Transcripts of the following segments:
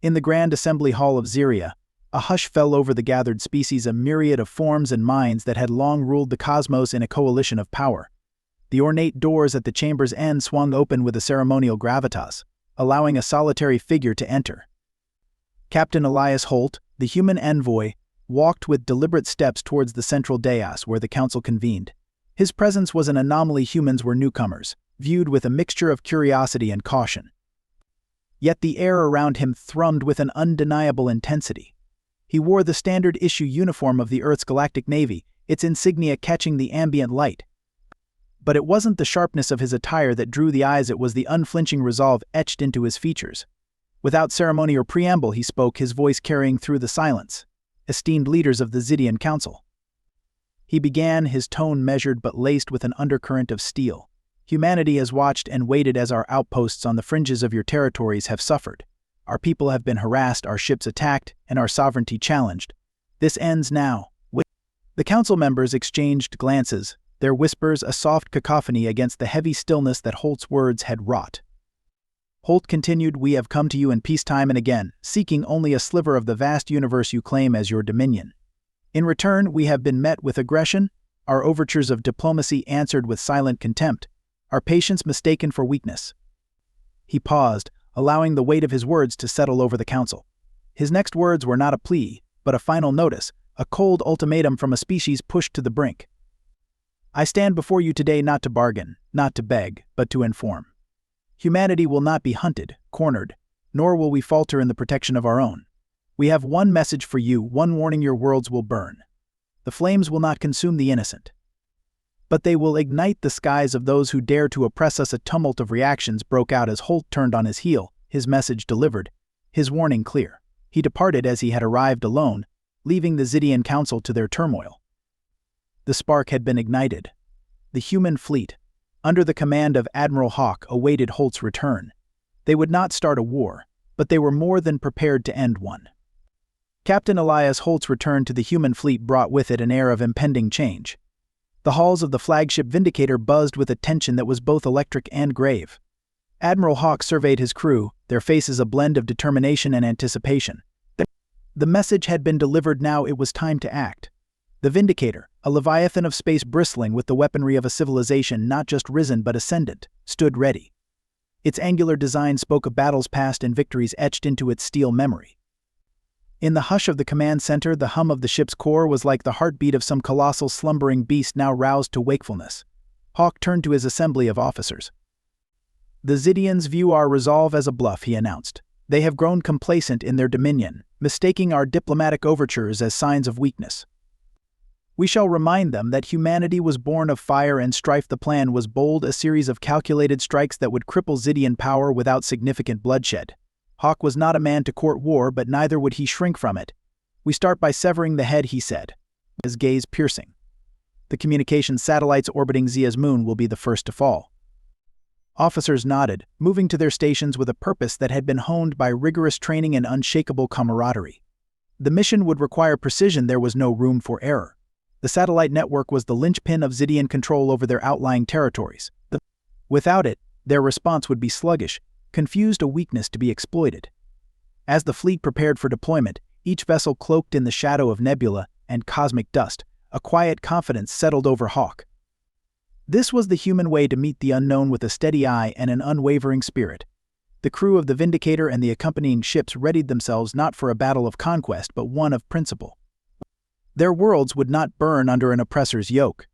In the grand assembly hall of Ziria, a hush fell over the gathered species, a myriad of forms and minds that had long ruled the cosmos in a coalition of power. The ornate doors at the chamber's end swung open with a ceremonial gravitas, allowing a solitary figure to enter. Captain Elias Holt, the human envoy, walked with deliberate steps towards the central dais where the council convened. His presence was an anomaly. Humans were newcomers, viewed with a mixture of curiosity and caution. Yet the air around him thrummed with an undeniable intensity. He wore the standard issue uniform of the Earth's galactic navy, its insignia catching the ambient light. But it wasn't the sharpness of his attire that drew the eyes, it was the unflinching resolve etched into his features. Without ceremony or preamble he spoke, his voice carrying through the silence. Esteemed leaders of the Zidian Council. He began, his tone measured but laced with an undercurrent of steel. Humanity has watched and waited as our outposts on the fringes of your territories have suffered. Our people have been harassed, our ships attacked, and our sovereignty challenged. This ends now. The council members exchanged glances, their whispers a soft cacophony against the heavy stillness that Holt's words had wrought. Holt continued, "We have come to you in peace time and again, seeking only a sliver of the vast universe you claim as your dominion. In return, we have been met with aggression, our overtures of diplomacy answered with silent contempt, our patience mistaken for weakness." He paused, allowing the weight of his words to settle over the council. His next words were not a plea, but a final notice, a cold ultimatum from a species pushed to the brink. "I stand before you today not to bargain, not to beg, but to inform. Humanity will not be hunted, cornered, nor will we falter in the protection of our own. We have one message for you, one warning: your worlds will burn. The flames will not consume the innocent, but they will ignite the skies of those who dare to oppress us." A tumult of reactions broke out as Holt turned on his heel, his message delivered, his warning clear. He departed as he had arrived, alone, leaving the Zidian Council to their turmoil. The spark had been ignited. The human fleet, under the command of Admiral Hawk, awaited Holt's return. They would not start a war, but they were more than prepared to end one. Captain Elias Holt's return to the human fleet brought with it an air of impending change. The halls of the flagship Vindicator buzzed with a tension that was both electric and grave. Admiral Hawk surveyed his crew, their faces a blend of determination and anticipation. The message had been delivered, now it was time to act. The Vindicator, a leviathan of space bristling with the weaponry of a civilization not just risen but ascendant, stood ready. Its angular design spoke of battles past and victories etched into its steel memory. In the hush of the command center, the hum of the ship's core was like the heartbeat of some colossal slumbering beast now roused to wakefulness. Hawk turned to his assembly of officers. "The Zidians view our resolve as a bluff," he announced. "They have grown complacent in their dominion, mistaking our diplomatic overtures as signs of weakness. We shall remind them that humanity was born of fire and strife. The plan was bold, a series of calculated strikes that would cripple Zidian power without significant bloodshed. Hawk was not a man to court war, but neither would he shrink from it. We start by severing the head," he said, his gaze piercing. "The communications satellites orbiting Zia's moon will be the first to fall." Officers nodded, moving to their stations with a purpose that had been honed by rigorous training and unshakable camaraderie. The mission would require precision, there was no room for error. The satellite network was the linchpin of Zidian control over their outlying territories. Without it, their response would be sluggish, confused, a weakness to be exploited. As the fleet prepared for deployment, each vessel cloaked in the shadow of nebula and cosmic dust, a quiet confidence settled over Hawk. This was the human way to meet the unknown, with a steady eye and an unwavering spirit. The crew of the Vindicator and the accompanying ships readied themselves not for a battle of conquest but one of principle. Their worlds would not burn under an oppressor's yoke.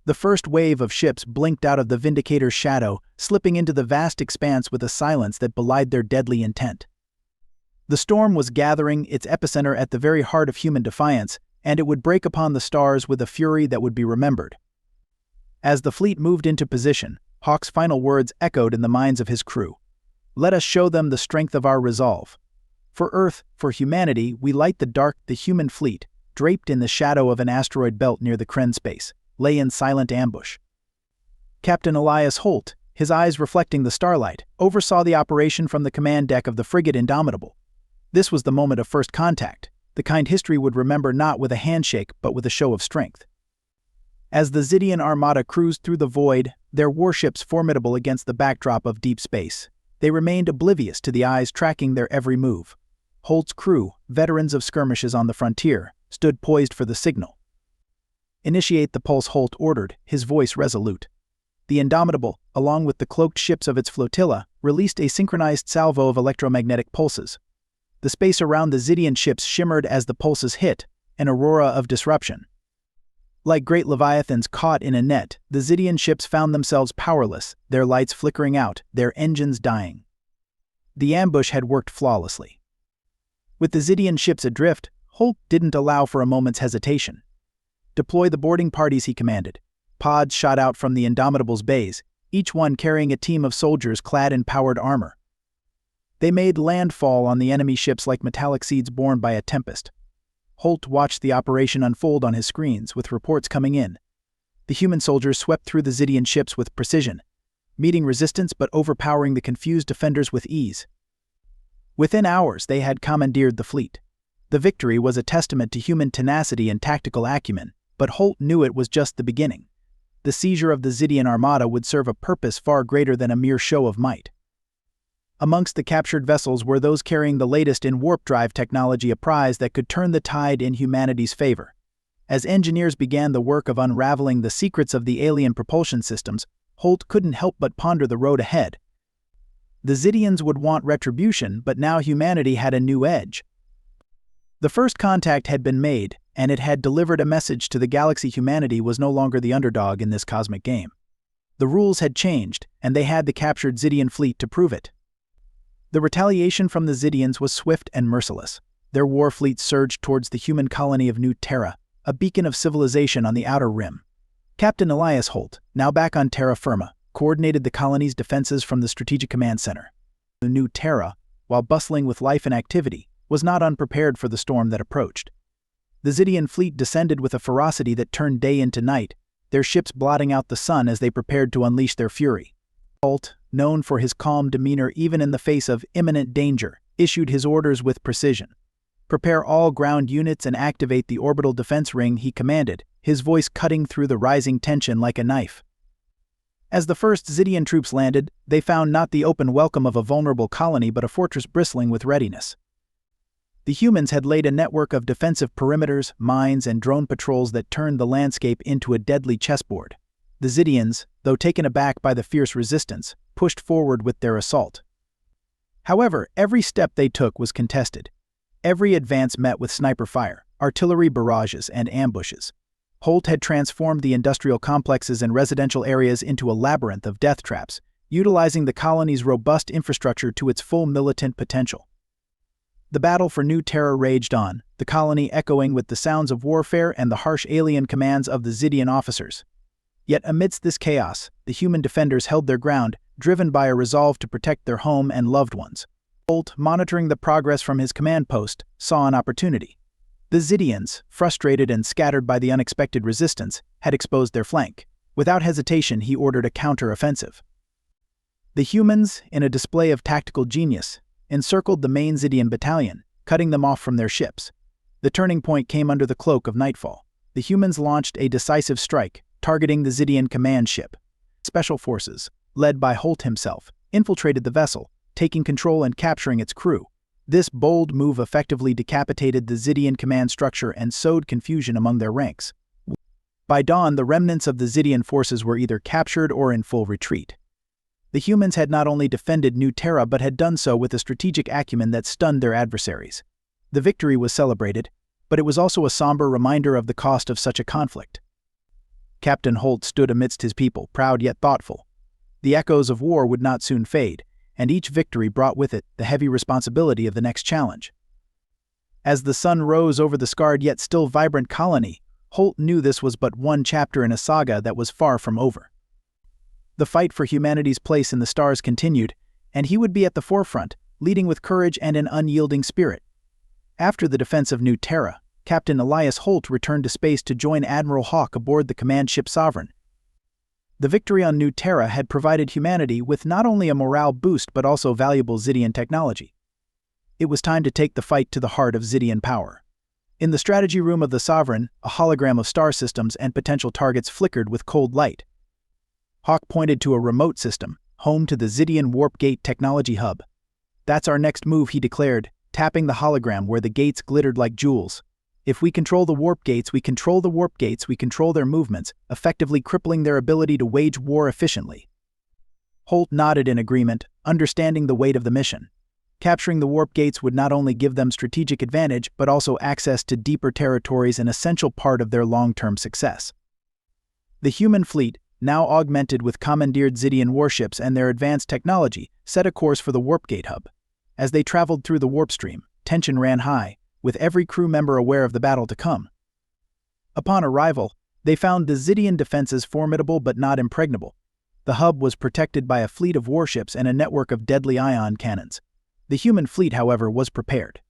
The first wave of ships blinked out of the Vindicator's shadow, slipping into the vast expanse with a silence that belied their deadly intent. The storm was gathering, its epicenter at the very heart of human defiance, and it would break upon the stars with a fury that would be remembered. As the fleet moved into position, Hawk's final words echoed in the minds of his crew. "Let us show them the strength of our resolve. For Earth, for humanity, we light the dark." The human fleet, draped in the shadow of an asteroid belt near the Kren space, lay in silent ambush. Captain Elias Holt, his eyes reflecting the starlight, oversaw the operation from the command deck of the frigate Indomitable. This was the moment of first contact, the kind history would remember, not with a handshake but with a show of strength. As the Zidian armada cruised through the void, their warships formidable against the backdrop of deep space, they remained oblivious to the eyes tracking their every move. Holt's crew, veterans of skirmishes on the frontier, stood poised for the signal. "Initiate the pulse," Holt ordered, his voice resolute. The Indomitable, along with the cloaked ships of its flotilla, released a synchronized salvo of electromagnetic pulses. The space around the Zidian ships shimmered as the pulses hit, an aurora of disruption. Like great leviathans caught in a net, the Zidian ships found themselves powerless, their lights flickering out, their engines dying. The ambush had worked flawlessly. With the Zidian ships adrift, Holt didn't allow for a moment's hesitation. "Deploy the boarding parties," he commanded. Pods shot out from the Indomitable's bays, each one carrying a team of soldiers clad in powered armor. They made landfall on the enemy ships like metallic seeds borne by a tempest. Holt watched the operation unfold on his screens, with reports coming in. The human soldiers swept through the Zidian ships with precision, meeting resistance but overpowering the confused defenders with ease. Within hours, they had commandeered the fleet. The victory was a testament to human tenacity and tactical acumen, but Holt knew it was just the beginning. The seizure of the Zidian armada would serve a purpose far greater than a mere show of might. Amongst the captured vessels were those carrying the latest in warp drive technology, a prize that could turn the tide in humanity's favor. As engineers began the work of unraveling the secrets of the alien propulsion systems, Holt couldn't help but ponder the road ahead. The Zidians would want retribution, but now humanity had a new edge. The first contact had been made, and it had delivered a message to the galaxy: humanity was no longer the underdog in this cosmic game. The rules had changed, and they had the captured Zidian fleet to prove it. The retaliation from the Zidians was swift and merciless. Their war fleet surged towards the human colony of New Terra, a beacon of civilization on the outer rim. Captain Elias Holt, now back on terra firma, coordinated the colony's defenses from the Strategic Command Center. The New Terra, while bustling with life and activity, was not unprepared for the storm that approached. The Zidian fleet descended with a ferocity that turned day into night, their ships blotting out the sun as they prepared to unleash their fury. Holt, known for his calm demeanor even in the face of imminent danger, issued his orders with precision. "Prepare all ground units and activate the orbital defense ring," he commanded, his voice cutting through the rising tension like a knife. As the first Zidian troops landed, they found not the open welcome of a vulnerable colony but a fortress bristling with readiness. The humans had laid a network of defensive perimeters, mines, and drone patrols that turned the landscape into a deadly chessboard. The Zidians, though taken aback by the fierce resistance, pushed forward with their assault. However, every step they took was contested. Every advance met with sniper fire, artillery barrages, and ambushes. Holt had transformed the industrial complexes and residential areas into a labyrinth of death traps, utilizing the colony's robust infrastructure to its full militant potential. The battle for New Terra raged on, the colony echoing with the sounds of warfare and the harsh alien commands of the Zidian officers. Yet amidst this chaos, the human defenders held their ground, driven by a resolve to protect their home and loved ones. Holt, monitoring the progress from his command post, saw an opportunity. The Zidians, frustrated and scattered by the unexpected resistance, had exposed their flank. Without hesitation, he ordered a counter-offensive. The humans, in a display of tactical genius, encircled the main Zidian battalion, cutting them off from their ships. The turning point came under the cloak of nightfall. The humans launched a decisive strike, targeting the Zidian command ship. Special forces, led by Holt himself, infiltrated the vessel, taking control and capturing its crew. This bold move effectively decapitated the Zidian command structure and sowed confusion among their ranks. By dawn, the remnants of the Zidian forces were either captured or in full retreat. The humans had not only defended New Terra but had done so with a strategic acumen that stunned their adversaries. The victory was celebrated, but it was also a somber reminder of the cost of such a conflict. Captain Holt stood amidst his people, proud yet thoughtful. The echoes of war would not soon fade, and each victory brought with it the heavy responsibility of the next challenge. As the sun rose over the scarred yet still vibrant colony, Holt knew this was but one chapter in a saga that was far from over. The fight for humanity's place in the stars continued, and he would be at the forefront, leading with courage and an unyielding spirit. After the defense of New Terra, Captain Elias Holt returned to space to join Admiral Hawk aboard the command ship Sovereign. The victory on New Terra had provided humanity with not only a morale boost but also valuable Zidian technology. It was time to take the fight to the heart of Zidian power. In the strategy room of the Sovereign, a hologram of star systems and potential targets flickered with cold light. Hawk pointed to a remote system, home to the Zidian Warp Gate Technology Hub. "That's our next move," he declared, tapping the hologram where the gates glittered like jewels. If we control the warp gates, we control the warp gates, we control their movements, effectively crippling their ability to wage war efficiently. Holt nodded in agreement, understanding the weight of the mission. Capturing the warp gates would not only give them strategic advantage, but also access to deeper territories, an essential part of their long-term success. The human fleet, now augmented with commandeered Zidian warships and their advanced technology, set a course for the warp gate hub. As they traveled through the warp stream, tension ran high, with every crew member aware of the battle to come. Upon arrival, they found the Zidian defenses formidable but not impregnable. The hub was protected by a fleet of warships and a network of deadly ion cannons. The human fleet, however, was prepared.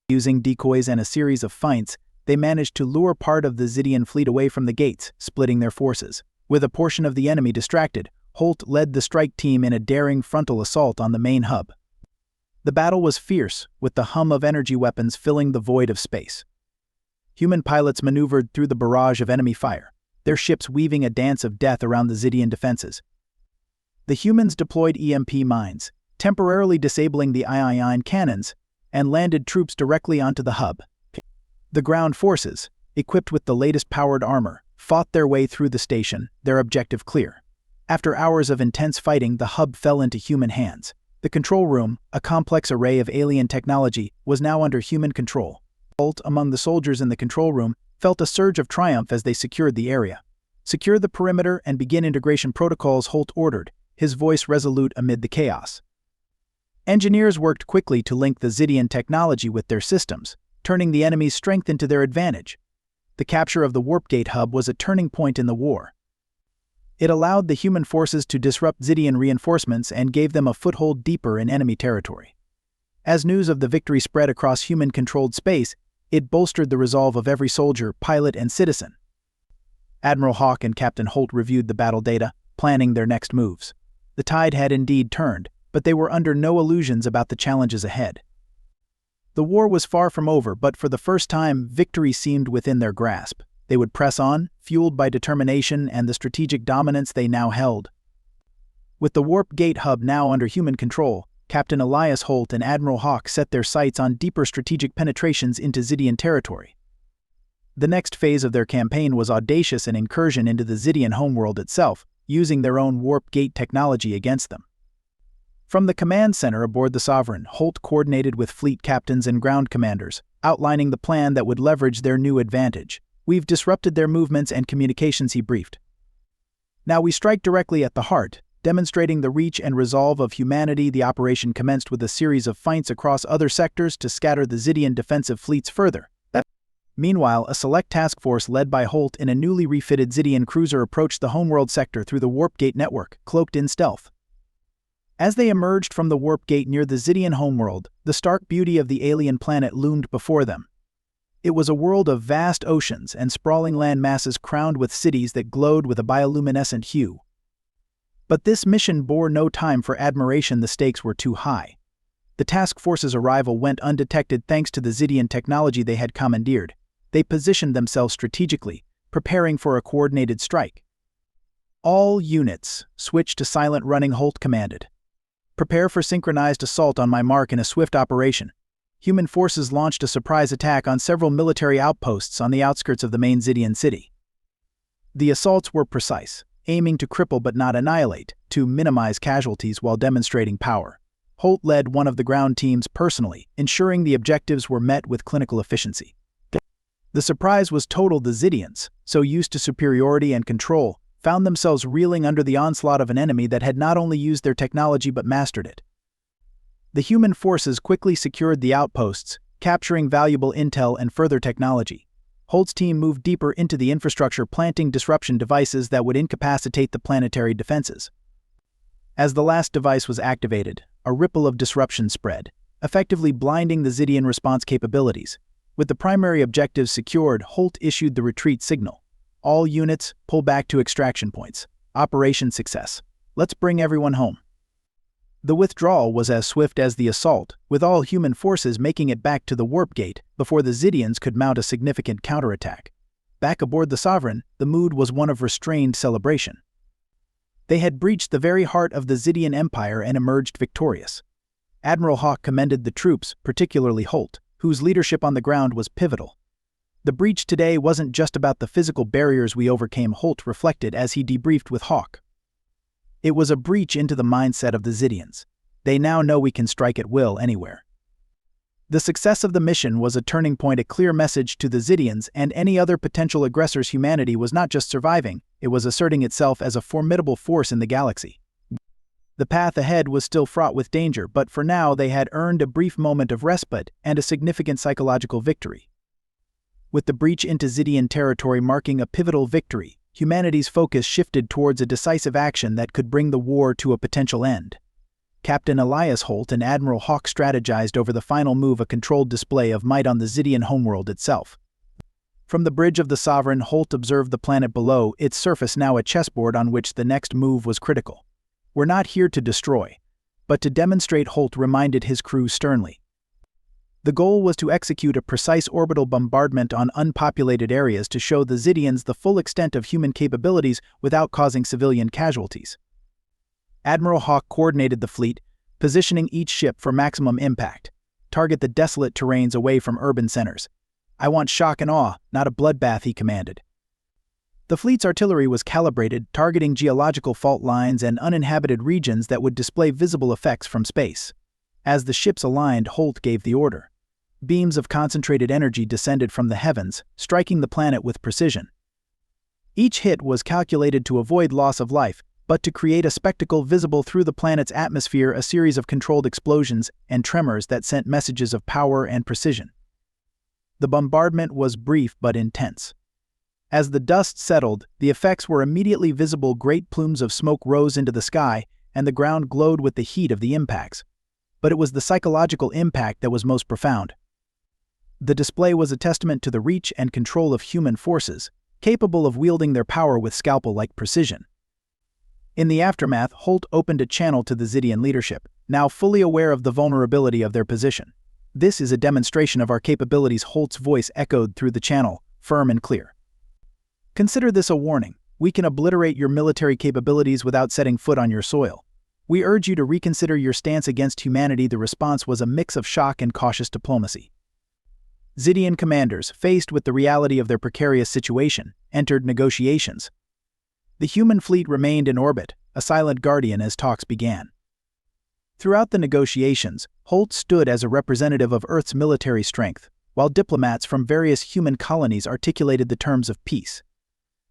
Using decoys and a series of feints, they managed to lure part of the Zidian fleet away from the gates, splitting their forces. With a portion of the enemy distracted, Holt led the strike team in a daring frontal assault on the main hub. The battle was fierce, with the hum of energy weapons filling the void of space. Human pilots maneuvered through the barrage of enemy fire, their ships weaving a dance of death around the Zidian defenses. The humans deployed EMP mines, temporarily disabling the ion cannons, and landed troops directly onto the hub. The ground forces, equipped with the latest powered armor, fought their way through the station, their objective clear. After hours of intense fighting, the hub fell into human hands. The control room, a complex array of alien technology, was now under human control. Holt, among the soldiers in the control room, felt a surge of triumph as they secured the area. "Secure the perimeter and begin integration protocols," Holt ordered, his voice resolute amid the chaos. Engineers worked quickly to link the Zidian technology with their systems, turning the enemy's strength into their advantage. The capture of the warp gate hub was a turning point in the war. It allowed the human forces to disrupt Zidian reinforcements and gave them a foothold deeper in enemy territory. As news of the victory spread across human-controlled space, it bolstered the resolve of every soldier, pilot, and citizen. Admiral Hawk and Captain Holt reviewed the battle data, planning their next moves. The tide had indeed turned, but they were under no illusions about the challenges ahead. The war was far from over, but for the first time, victory seemed within their grasp. They would press on, fueled by determination and the strategic dominance they now held. With the warp gate hub now under human control, Captain Elias Holt and Admiral Hawk set their sights on deeper strategic penetrations into Zidian territory. The next phase of their campaign was audacious, an incursion into the Zidian homeworld itself, using their own warp gate technology against them. From the command center aboard the Sovereign, Holt coordinated with fleet captains and ground commanders, outlining the plan that would leverage their new advantage. "We've disrupted their movements and communications," he briefed. "Now we strike directly at the heart, demonstrating the reach and resolve of humanity." The operation commenced with a series of feints across other sectors to scatter the Zidian defensive fleets further. Meanwhile, a select task force led by Holt in a newly refitted Zidian cruiser approached the homeworld sector through the warp gate network, cloaked in stealth. As they emerged from the warp gate near the Zidian homeworld, the stark beauty of the alien planet loomed before them. It was a world of vast oceans and sprawling land masses crowned with cities that glowed with a bioluminescent hue. But this mission bore no time for admiration. The stakes were too high. The task force's arrival went undetected thanks to the Zidian technology they had commandeered. They positioned themselves strategically, preparing for a coordinated strike. "All units, switch to silent running," Holt commanded. "Prepare for synchronized assault on my mark in a swift operation." Human forces launched a surprise attack on several military outposts on the outskirts of the main Zidian city. The assaults were precise, aiming to cripple but not annihilate, to minimize casualties while demonstrating power. Holt led one of the ground teams personally, ensuring the objectives were met with clinical efficiency. The surprise was total. The Zidians, so used to superiority and control, found themselves reeling under the onslaught of an enemy that had not only used their technology but mastered it. The human forces quickly secured the outposts, capturing valuable intel and further technology. Holt's team moved deeper into the infrastructure, planting disruption devices that would incapacitate the planetary defenses. As the last device was activated, a ripple of disruption spread, effectively blinding the Zidian response capabilities. With the primary objectives secured, Holt issued the retreat signal. "All units, pull back to extraction points. Operation success. Let's bring everyone home." The withdrawal was as swift as the assault, with all human forces making it back to the warp gate before the Zidians could mount a significant counterattack. Back aboard the Sovereign, the mood was one of restrained celebration. They had breached the very heart of the Zidian Empire and emerged victorious. Admiral Hawk commended the troops, particularly Holt, whose leadership on the ground was pivotal. The breach today wasn't just about the physical barriers we overcame, Holt reflected as he debriefed with Hawk. It was a breach into the mindset of the Zidians. They now know we can strike at will anywhere. The success of the mission was a turning point, a clear message to the Zidians and any other potential aggressors. Humanity was not just surviving, it was asserting itself as a formidable force in the galaxy. The path ahead was still fraught with danger, but for now they had earned a brief moment of respite and a significant psychological victory. With the breach into Zidian territory marking a pivotal victory, humanity's focus shifted towards a decisive action that could bring the war to a potential end. Captain Elias Holt and Admiral Hawk strategized over the final move, a controlled display of might on the Zidian homeworld itself. From the bridge of the Sovereign, Holt observed the planet below, its surface now a chessboard on which the next move was critical. "We're not here to destroy, but to demonstrate," Holt reminded his crew sternly. The goal was to execute a precise orbital bombardment on unpopulated areas to show the Zidians the full extent of human capabilities without causing civilian casualties. Admiral Hawk coordinated the fleet, positioning each ship for maximum impact. "Target the desolate terrains away from urban centers. I want shock and awe, not a bloodbath," he commanded. The fleet's artillery was calibrated, targeting geological fault lines and uninhabited regions that would display visible effects from space. As the ships aligned, Holt gave the order. Beams of concentrated energy descended from the heavens, striking the planet with precision. Each hit was calculated to avoid loss of life, but to create a spectacle visible through the planet's atmosphere, a series of controlled explosions and tremors that sent messages of power and precision. The bombardment was brief but intense. As the dust settled, the effects were immediately visible. Great plumes of smoke rose into the sky, and the ground glowed with the heat of the impacts. But it was the psychological impact that was most profound. The display was a testament to the reach and control of human forces, capable of wielding their power with scalpel-like precision. In the aftermath, Holt opened a channel to the Zidian leadership, now fully aware of the vulnerability of their position. "This is a demonstration of our capabilities," Holt's voice echoed through the channel, firm and clear. "Consider this a warning. We can obliterate your military capabilities without setting foot on your soil. We urge you to reconsider your stance against humanity." The response was a mix of shock and cautious diplomacy. Zidian commanders, faced with the reality of their precarious situation, entered negotiations. The human fleet remained in orbit, a silent guardian as talks began. Throughout the negotiations, Holt stood as a representative of Earth's military strength, while diplomats from various human colonies articulated the terms of peace.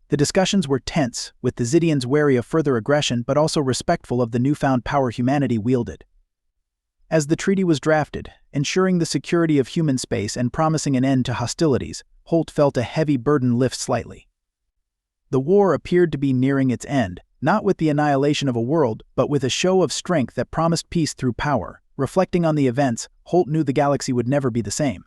The discussions were tense, with the Zidians wary of further aggression but also respectful of the newfound power humanity wielded. As the treaty was drafted, ensuring the security of human space and promising an end to hostilities, Holt felt a heavy burden lift slightly. The war appeared to be nearing its end, not with the annihilation of a world, but with a show of strength that promised peace through power. Reflecting on the events, Holt knew the galaxy would never be the same.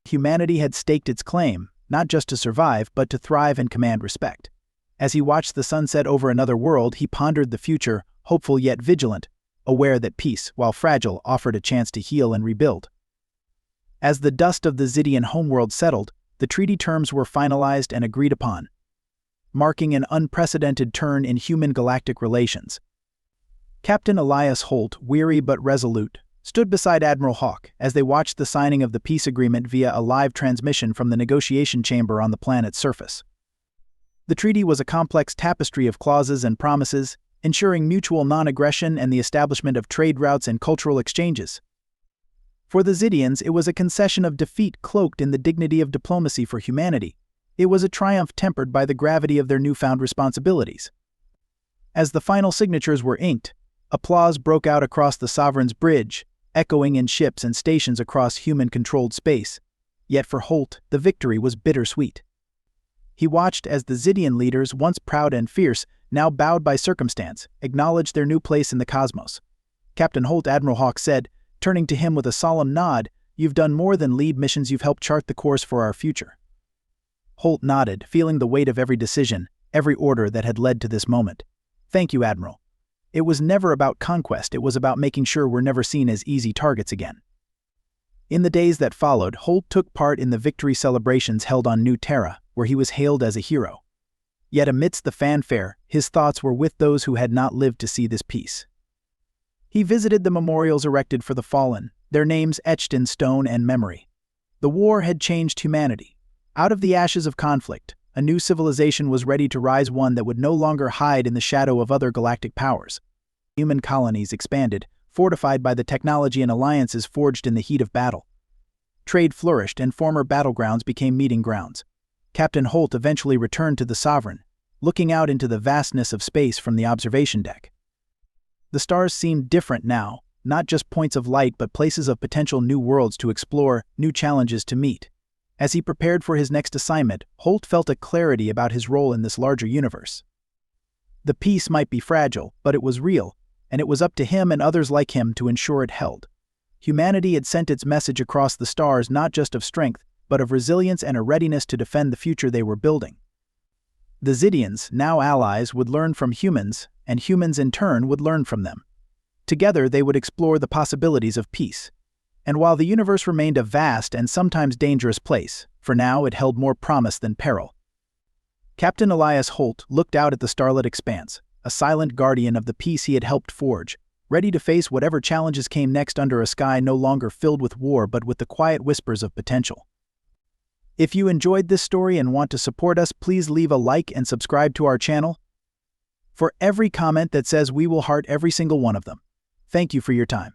Humanity had staked its claim, not just to survive, but to thrive and command respect. As he watched the sunset over another world, he pondered the future, hopeful yet vigilant, aware that peace, while fragile, offered a chance to heal and rebuild. As the dust of the Zidian homeworld settled, the treaty terms were finalized and agreed upon, marking an unprecedented turn in human galactic relations. Captain Elias Holt, weary but resolute, stood beside Admiral Hawk as they watched the signing of the peace agreement via a live transmission from the negotiation chamber on the planet's surface. The treaty was a complex tapestry of clauses and promises, ensuring mutual non-aggression and the establishment of trade routes and cultural exchanges. For the Zidians, it was a concession of defeat cloaked in the dignity of diplomacy. For humanity, it was a triumph tempered by the gravity of their newfound responsibilities. As the final signatures were inked, applause broke out across the Sovereign's bridge, echoing in ships and stations across human-controlled space. Yet for Holt, the victory was bittersweet. He watched as the Zidian leaders, once proud and fierce, now bowed by circumstance, acknowledged their new place in the cosmos. "Captain Holt," Admiral Hawk said, turning to him with a solemn nod, "you've done more than lead missions, you've helped chart the course for our future." Holt nodded, feeling the weight of every decision, every order that had led to this moment. "Thank you, Admiral. It was never about conquest, it was about making sure we're never seen as easy targets again." In the days that followed, Holt took part in the victory celebrations held on New Terra, where he was hailed as a hero. Yet amidst the fanfare, his thoughts were with those who had not lived to see this peace. He visited the memorials erected for the fallen, their names etched in stone and memory. The war had changed humanity. Out of the ashes of conflict, a new civilization was ready to rise, one that would no longer hide in the shadow of other galactic powers. Human colonies expanded, fortified by the technology and alliances forged in the heat of battle. Trade flourished and former battlegrounds became meeting grounds. Captain Holt eventually returned to the Sovereign, looking out into the vastness of space from the observation deck. The stars seemed different now, not just points of light but places of potential new worlds to explore, new challenges to meet. As he prepared for his next assignment, Holt felt a clarity about his role in this larger universe. The peace might be fragile, but it was real, and it was up to him and others like him to ensure it held. Humanity had sent its message across the stars, not just of strength, but of resilience and a readiness to defend the future they were building. The Zidians, now allies, would learn from humans, and humans in turn would learn from them. Together they would explore the possibilities of peace. And while the universe remained a vast and sometimes dangerous place, for now it held more promise than peril. Captain Elias Holt looked out at the starlit expanse, a silent guardian of the peace he had helped forge, ready to face whatever challenges came next under a sky no longer filled with war but with the quiet whispers of potential. If you enjoyed this story and want to support us, please leave a like and subscribe to our channel. For every comment that says we will heart every single one of them. Thank you for your time.